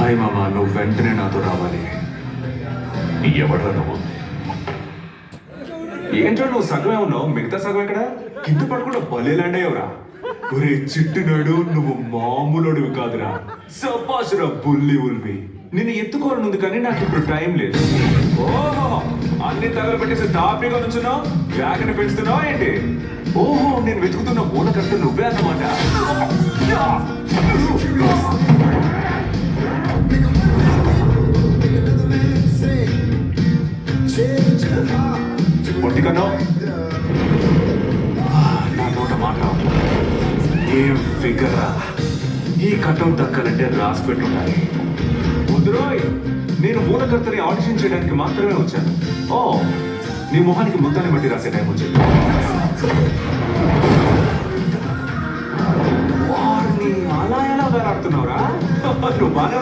సాయి మామ, నువ్వు వెంటనే నాతో రావాలి. ఎవడ్రా నువ్వు? ఏంటో నువ్వు సగమే ఉన్నావు, మిగతా సగం ఎక్కడ? కింద పడకుండా బలేలాండేవరా. ఒరే చిట్టునాడు, నువ్వు మామూలుడివి కాదురా. సపాసురా బుల్లి ఉల్వి. నిన్ను ఎత్తుకోవాలనుంది కానీ నాకు ఇప్పుడు టైం లేదు. ఓహో, అన్ని తగలబెట్టేసి తాపీగా నుంచున్నావు, జాగ్రత్త పెంచుతున్నావు ఏంటి? ఓహో, నేను వెతుకుతున్న మూలకర్త నువ్వే అన్నమాట. పొట్టికన్నా నా నోట మాట ఏం ఫిగర్. ఈ కటౌట్ దక్కాలంటే రాసి పెట్టుండాలి. ముద్రోయ్, నేను మూలకర్తని ఆడిషన్ చేయడానికి మాత్రమే వచ్చాను. ఓ, నీ మొహానికి ముద్దాన్ని బట్టి రాసే టైం వచ్చింది. వారిని అలా ఎలా వేలాడుతున్నావురా? నువ్వు బాగా